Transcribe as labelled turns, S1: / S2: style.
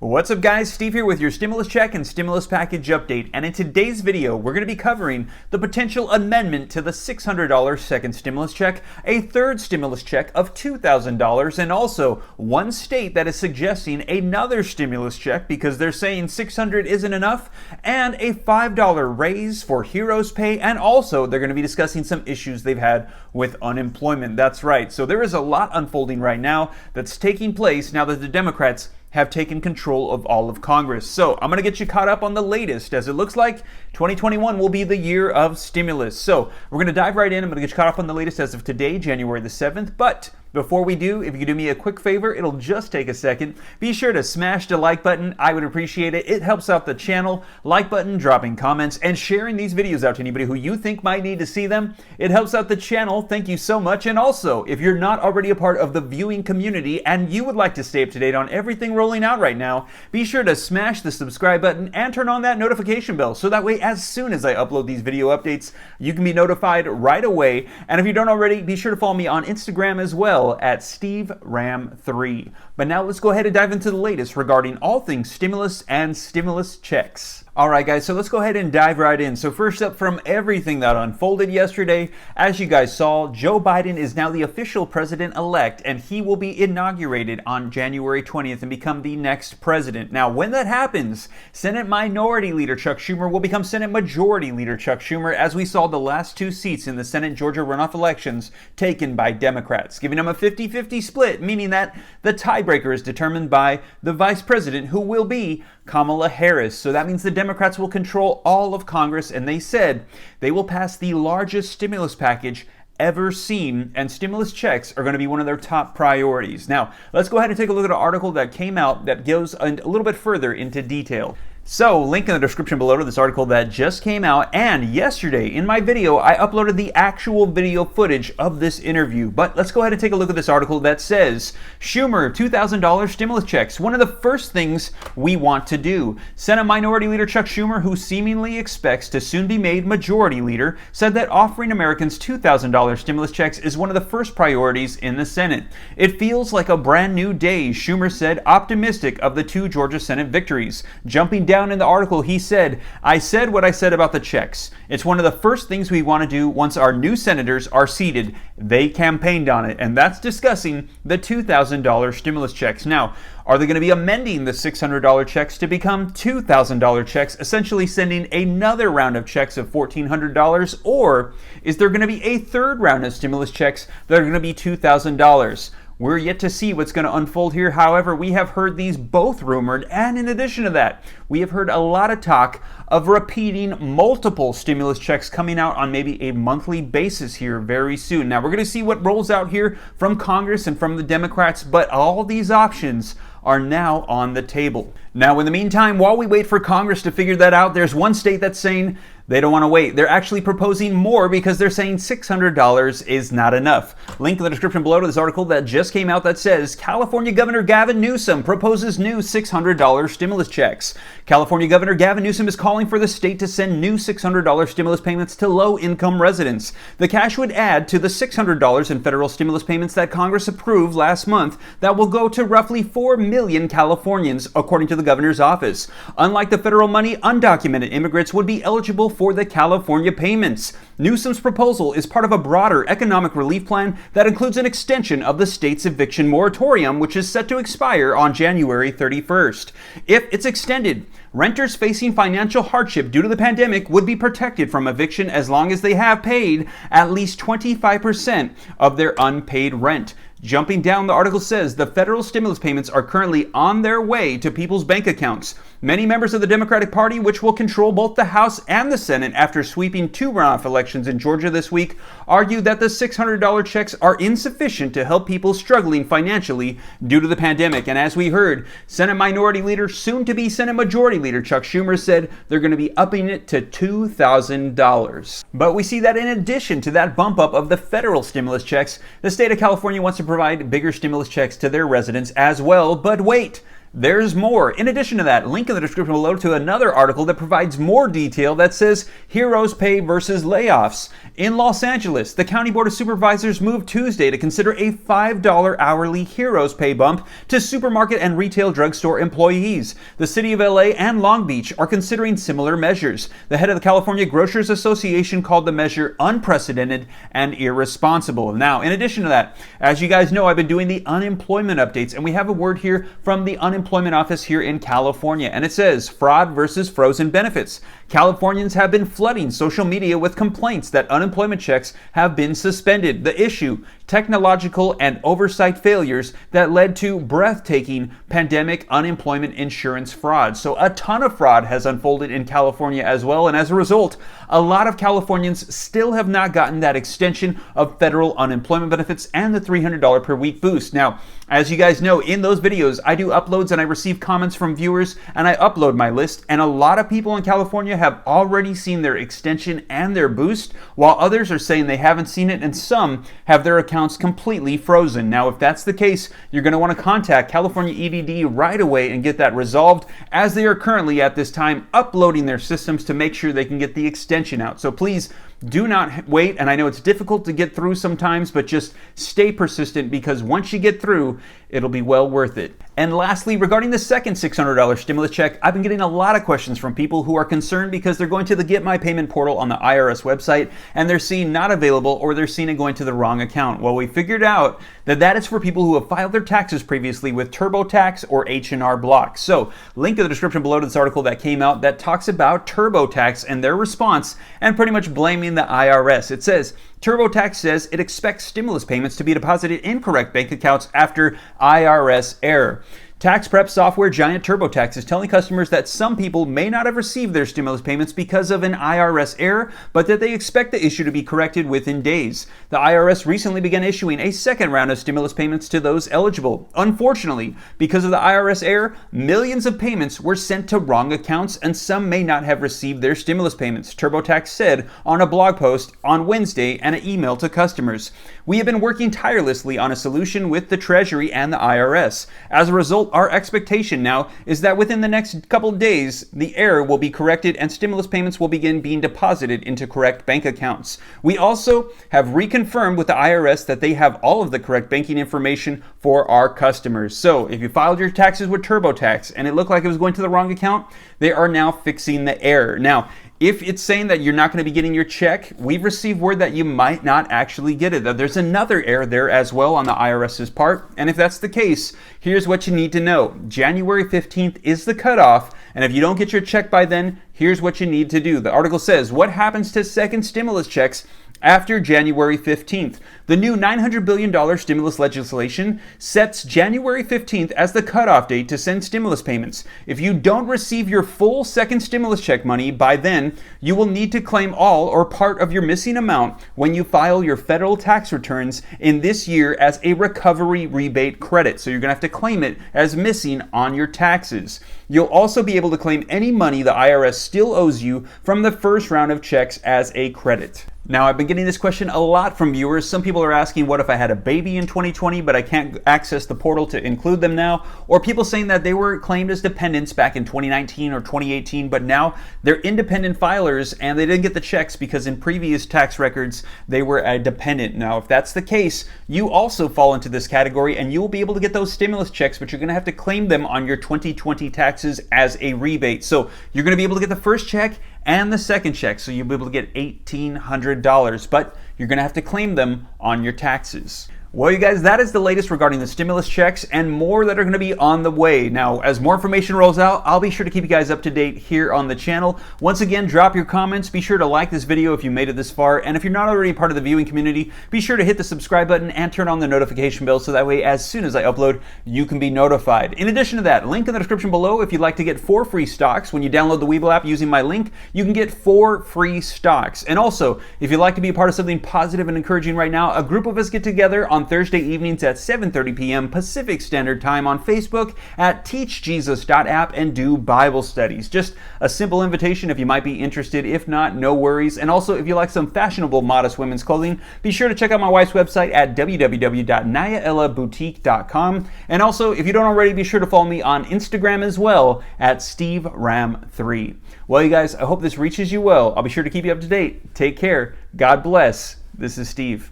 S1: What's up guys, Steve here with your stimulus check and stimulus package update, and in today's video we're going to be covering the potential amendment to the $600 second stimulus check, a third stimulus check of $2,000, and also one state that is suggesting another stimulus check because they're saying $600 isn't enough, and a $5 raise for heroes pay, and also they're going to be discussing some issues they've had with unemployment. That's right, so there is a lot unfolding right now that's taking place now that the Democrats have taken control of all of Congress. So I'm going to get you caught up on the latest, as it looks like 2021 will be the year of stimulus. So we're going to dive right in. I'm going to get you caught up on the latest as of today, January the 7th. But before we do, if you could do me a quick favor, it'll just take a second. Be sure to smash the like button. I would appreciate it. It helps out the channel. Like button, dropping comments, and sharing these videos out to anybody who you think might need to see them. It helps out the channel. Thank you so much. And also, if you're not already a part of the viewing community and you would like to stay up to date on everything rolling out right now, be sure to smash the subscribe button and turn on that notification bell so that way as soon as I upload these video updates, you can be notified right away. And if you don't already, be sure to follow me on Instagram as well at SteveRam3. But now let's go ahead and dive into the latest regarding all things stimulus and stimulus checks. Alright guys, so let's go ahead and dive right in. So first up, from everything that unfolded yesterday, as you guys saw, Joe Biden is now the official president-elect, and he will be inaugurated on January 20th and become the next president. Now, when that happens, Senate Minority Leader Chuck Schumer will become Senate Majority Leader Chuck Schumer, as we saw the last two seats in the Senate Georgia runoff elections taken by Democrats, giving them a 50-50 split, meaning that the tiebreaker is determined by the vice president, who will be Kamala Harris. So that means the Democrats will control all of Congress, and they said they will pass the largest stimulus package ever seen, and stimulus checks are going to be one of their top priorities. Now, let's go ahead and take a look at an article that came out that goes a little bit further into detail. So, link in the description below to this article that just came out, and yesterday in my video I uploaded the actual video footage of this interview. But let's go ahead and take a look at this article that says, Schumer, $2,000 stimulus checks, one of the first things we want to do. Senate Minority Leader Chuck Schumer, who seemingly expects to soon be made Majority Leader, said that offering Americans $2,000 stimulus checks is one of the first priorities in the Senate. It feels like a brand new day, Schumer said, optimistic of the two Georgia Senate victories. Jumping down in the article, he said, I said what I said about the checks. It's one of the first things we want to do once our new senators are seated. They campaigned on it, and that's discussing the $2,000 stimulus checks. Now, are they going to be amending the $600 checks to become $2,000 checks, essentially sending another round of checks of $1,400, or is there going to be a third round of stimulus checks that are going to be $2,000? We're yet to see what's going to unfold here. However, we have heard these both rumored, and in addition to that, we have heard a lot of talk of repeating multiple stimulus checks coming out on maybe a monthly basis here very soon. Now, we're going to see what rolls out here from Congress and from the Democrats, but all these options are now on the table. Now, in the meantime, while we wait for Congress to figure that out, there's one state that's saying they don't want to wait. They're actually proposing more because they're saying $600 is not enough. Link in the description below to this article that just came out that says California Governor Gavin Newsom proposes new $600 stimulus checks. California Governor Gavin Newsom is calling for the state to send new $600 stimulus payments to low-income residents. The cash would add to the $600 in federal stimulus payments that Congress approved last month that will go to roughly 4 million Californians, according to the governor's office. Unlike the federal money, undocumented immigrants would be eligible for the California payments. Newsom's proposal is part of a broader economic relief plan that includes an extension of the state's eviction moratorium, which is set to expire on January 31st. If it's extended, renters facing financial hardship due to the pandemic would be protected from eviction as long as they have paid at least 25% of their unpaid rent. Jumping down, the article says the federal stimulus payments are currently on their way to people's bank accounts. Many members of the Democratic Party, which will control both the House and the Senate after sweeping two runoff elections in Georgia this week, argue that the $600 checks are insufficient to help people struggling financially due to the pandemic. And as we heard, Senate Minority Leader, soon to be Senate Majority Leader Chuck Schumer, said they're going to be upping it to $2,000. But we see that in addition to that bump up of the federal stimulus checks, the state of California wants to provide bigger stimulus checks to their residents as well. But wait, There's more. In addition to that, link in the description below to another article that provides more detail that says heroes pay versus layoffs. In Los Angeles, the County Board of Supervisors moved Tuesday to consider a $5 hourly heroes pay bump to supermarket and retail drugstore employees. The city of LA and Long Beach are considering similar measures. The head of the California Grocers Association called the measure unprecedented and irresponsible. Now, in addition to that, as you guys know, I've been doing the unemployment updates, and we have a word here from the unemployment office here in California, and it says fraud versus frozen benefits. Californians have been flooding social media with complaints that unemployment checks have been suspended. The issue: technological and oversight failures that led to breathtaking pandemic unemployment insurance fraud. So a ton of fraud has unfolded in California as well, and as a result, a lot of Californians still have not gotten that extension of federal unemployment benefits and the $300 per week boost. Now, as you guys know, in those videos, I do uploads and I receive comments from viewers and I upload my list, and a lot of people in California have already seen their extension and their boost, while others are saying they haven't seen it, and some have their accounts completely frozen. Now, if that's the case, you're going to want to contact California EDD right away and get that resolved, as they are currently at this time uploading their systems to make sure they can get the extension out. So please do not wait, and I know it's difficult to get through sometimes, but just stay persistent, because once you get through, it'll be well worth it. And lastly, regarding the second $600 stimulus check, I've been getting a lot of questions from people who are concerned because they're going to the Get My Payment portal on the IRS website and they're seeing not available, or they're seeing it going to the wrong account. Well, we figured out that that is for people who have filed their taxes previously with Turbo Tax or H&R Block. So, link in the description below to this article that came out that talks about Turbo Tax and their response, and pretty much blaming the IRS. It says, TurboTax says it expects stimulus payments to be deposited in correct bank accounts after IRS error. Tax prep software giant TurboTax is telling customers that some people may not have received their stimulus payments because of an IRS error, but that they expect the issue to be corrected within days. The IRS recently began issuing a second round of stimulus payments to those eligible. Unfortunately, because of the IRS error, millions of payments were sent to wrong accounts, and some may not have received their stimulus payments, TurboTax said on a blog post on Wednesday and an email to customers. We have been working tirelessly on a solution with the Treasury and the IRS. As a result, our expectation now is that within the next couple days, the error will be corrected and stimulus payments will begin being deposited into correct bank accounts. We also have reconfirmed with the IRS that they have all of the correct banking information for our customers. So if you filed your taxes with TurboTax and it looked like it was going to the wrong account, they are now fixing the error. Now, if it's saying that you're not going to be getting your check, we've received word that you might not actually get it. There's another error there as well on the IRS's part. And if that's the case, here's what you need to know. January 15th is the cutoff. And if you don't get your check by then, here's what you need to do. The article says, what happens to second stimulus checks after January 15th? The new $900 billion stimulus legislation sets January 15th as the cutoff date to send stimulus payments. If you don't receive your full second stimulus check money by then, you will need to claim all or part of your missing amount when you file your federal tax returns in this year as a recovery rebate credit. So you're going to have to claim it as missing on your taxes. You'll also be able to claim any money the IRS still owes you from the first round of checks as a credit. Now, I've been getting this question a lot from viewers. Some people are asking, what if I had a baby in 2020, but I can't access the portal to include them now? Or people saying that they were claimed as dependents back in 2019 or 2018, but now they're independent filers and they didn't get the checks because in previous tax records, they were a dependent. Now, if that's the case, you also fall into this category and you will be able to get those stimulus checks, but you're going to have to claim them on your 2020 taxes as a rebate. So you're going to be able to get the first check and the second check, so you'll be able to get $1,800, but you're going to have to claim them on your taxes. Well, you guys, that is the latest regarding the stimulus checks and more that are going to be on the way. Now, as more information rolls out, I'll be sure to keep you guys up to date here on the channel. Once again, drop your comments. Be sure to like this video if you made it this far. And if you're not already part of the viewing community, be sure to hit the subscribe button and turn on the notification bell so that way, as soon as I upload, you can be notified. In addition to that, link in the description below if you'd like to get 4 free stocks. When you download the Webull app using my link, you can get 4 free stocks. And also, if you'd like to be a part of something positive and encouraging right now, a group of us get together on on Thursday evenings at 7:30 p.m. Pacific Standard Time on Facebook at teachjesus.app and do Bible studies. Just a simple invitation if you might be interested. If not, no worries. And also, if you like some fashionable, modest women's clothing, be sure to check out my wife's website at www.nayaellaboutique.com. And also, if you don't already, be sure to follow me on Instagram as well at SteveRam3. Well, you guys, I hope this reaches you well. I'll be sure to keep you up to date. Take care. God bless. This is Steve.